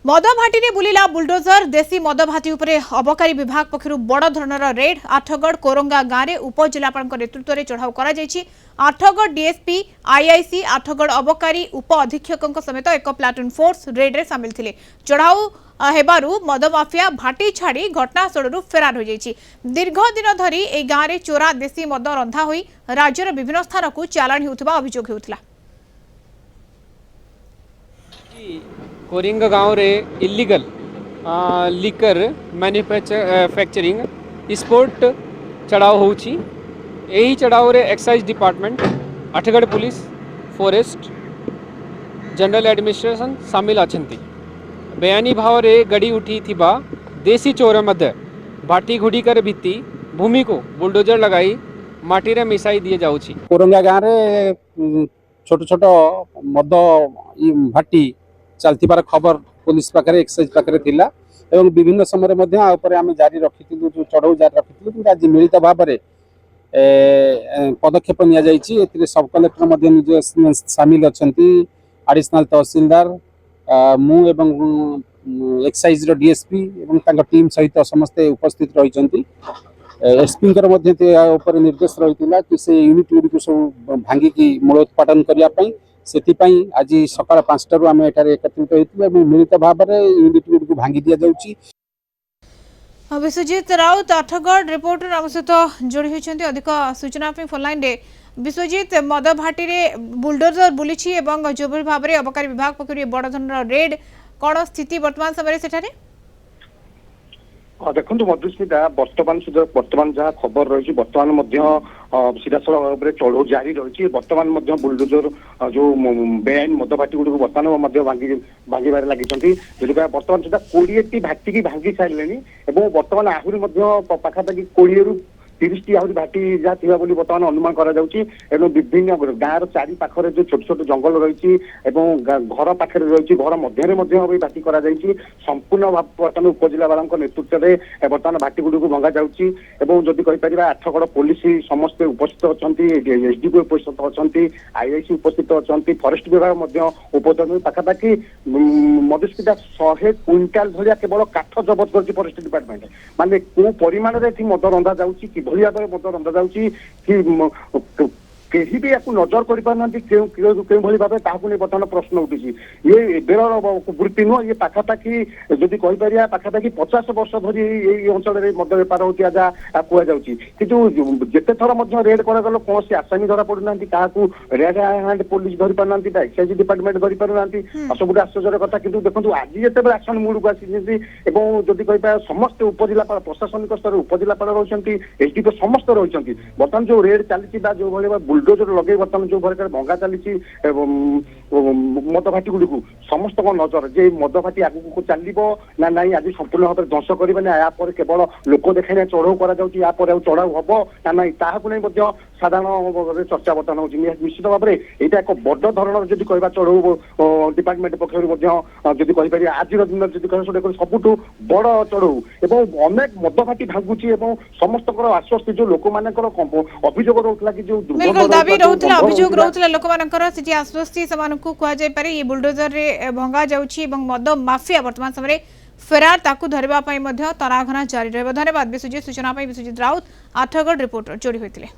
मद भाटी बुलिला बुलडोजर देशी मद भाटी उपरे अबकारी विभाग पक्षरु बड़ धरणर रेड आठगढ़ कोरंगा गाँव में उपजिलापाल नेतृत्व में चढ़ाऊ कर आठगढ़ डीएसपी आईआईसी आठगढ़ अबकारी उप अधीक्षक समेत एक प्लाटून फोर्स रेड रे सामिल थिले। चढ़ाऊ हेबारु मद माफिया भाटी छाड़ी घटनास्थल फेरार हो जाइछि। दीर्घ दिन धरी ए गाँव में चोरा देशी मद रंधा होई राज्यर विभिन्न स्थान को चालाण होउथबा अभियोग हेउथला। कोरिंग गाँव रे इलीगल लिकर मैन्युफैक्चरिंग स्पोर्ट चढ़ाव होउछि। यही चढ़ाव रे excise department Athgarh police forest general administration सामिल अछंती। बयानी भाव रे गड़ी उठी थिबा देसी चोर मध्य भाटी घुड़ी कर भित्ति भूमि को बुलडोजर लगाई माटी रे मिसाई दिए जाउछि। कोरंगा गाँव रे छोट छोट मद भाटी चलती खबर पुलिस पाखे एक्साइज पाखे थिला एवं विभिन्न समय आम जारी रखी चढ़ऊ जारी रखी आज मिलित भाव में पदक्षेप नि सब कलेक्टर निज सामिल अच्छा एडिशनल तहसीलदार मु एक्साइज डीएसपी एवं टीम सहित समस्ते उपस्थित रही। एसपी निर्देश रही कि से यूनिट गुड़ी सब भांगिकी मूलोत्पाटन करने से आज सकाल 5टारू आम एठारे एकत्रित होइतिबा एवं मिलित भाव में यूनिट गुड़ी को भांगी दिया जाउची। विश्वजीत राउत आठगढ़ रिपोर्टर आम सहित जोड़ी होती अधिक सूचना फोन लाइन रे। विश्वजीत मद भाटी रे बुलडोजर बुली जो भाव में अबकारी विभाग पक्ष बड़ धरणर रेड कौन स्थिति वर्तमान समय सेठारे? देखो मधुस्मिता बर्तमान जहाँ खबर रही सीधासल भाव में चढ़ऊ जारी रही। बर्तमान बुलडोजर जो बेआईन मद भाटी गुड़ बर्तमान भांगार लगी बर्तमान सुधा 20टी भाटी की भांगी सारे बर्तमान आहरी पाखापाखि 20 ରୁ 30टी आहरी भाटी जहाँ थी बर्तमान अनुमान कर विभिन्न गाँव चारि पाखरे जो छोट छोट जंगल रही घर पाखे रही घर मध्य भाटी कर संपूर्ण बर्तमान उपजिला नेतृत्व में बर्तमान भाटी गुड़ी को भंगा जाऊँगी कहीपर आठगढ़ पुलिस समस्ते उपस्थित अच्छा एसडीपी उपस्थित अच्छा आईआईसी उपस्थित अच्छा फरेस्ट विभाग उपस्थित पाखापाखि मधुस्मिता 100 क्विंटाल भाया केवल काठ जबत कर फरेस्ट डिपार्टमेंट माने को परिमाण में मद रंधा जाऊँगी किभली भाव में मद रंधा जाऊँगी कि केही भी याकू नजर कर भाव ताकू बर्तमान प्रश्न उठी ये एबेर वृत्ति नुह ये पाखापाखि जदि कहीपर पाखापाखि 50 वर्ष धरी ये अंचल मद बेपार होती जहाँ कहुच्छी कि जिते थर रेड करागल कौन से आसामी धरा पड़ना क्या रेड हैंड पुलिस धरी पारना एक्साइज डिपार्टमेंट धरी पारना सब आश्चर्य कथा कि देखो आज जिते एक्शन मुड को आसी जदि कहीपर समस्त उपजिलापाल प्रशासनिक स्तर उपजिलापाल रही एसडीपी समस्त रही बर्तमान जो रेड चली जो भाई बुलडोजर लगे बर्तमान जो भाई भंगा चली मद भाटी गुड़ी को समस्त नजर जे मद भाटी आगू चलो ना ना आज संपूर्ण भाव में ध्वंस करें या केवल लोक देखा चढ़ऊ कर चढ़ाऊ हम ना ना ताकू साधारण चर्चा बर्तमान हो निश्चित भाव में यहाँ एक बड़ धरण जब कह चढ़ऊ डिपार्टमेंट पक्ष जब कहीपर आज दिन जब सबुठ बड़ चढ़ऊ एवं अनेक मद भाटी भांगुची समस्त आश्वस्ति जो लोक मान अभियोग रोला कि जो दाबी रोला अभियोग रोला लोक आश्वस्ति से ये बुलडोजर रे भंगा जाउछि मद माफिया वर्तमान समय फेरार ताकू धरबा तनाघना जारी रहिबो। धन्यवाद विश्वजीत सूचना विश्वजीत राउत आठगढ़ रिपोर्टर जोड़ी होते।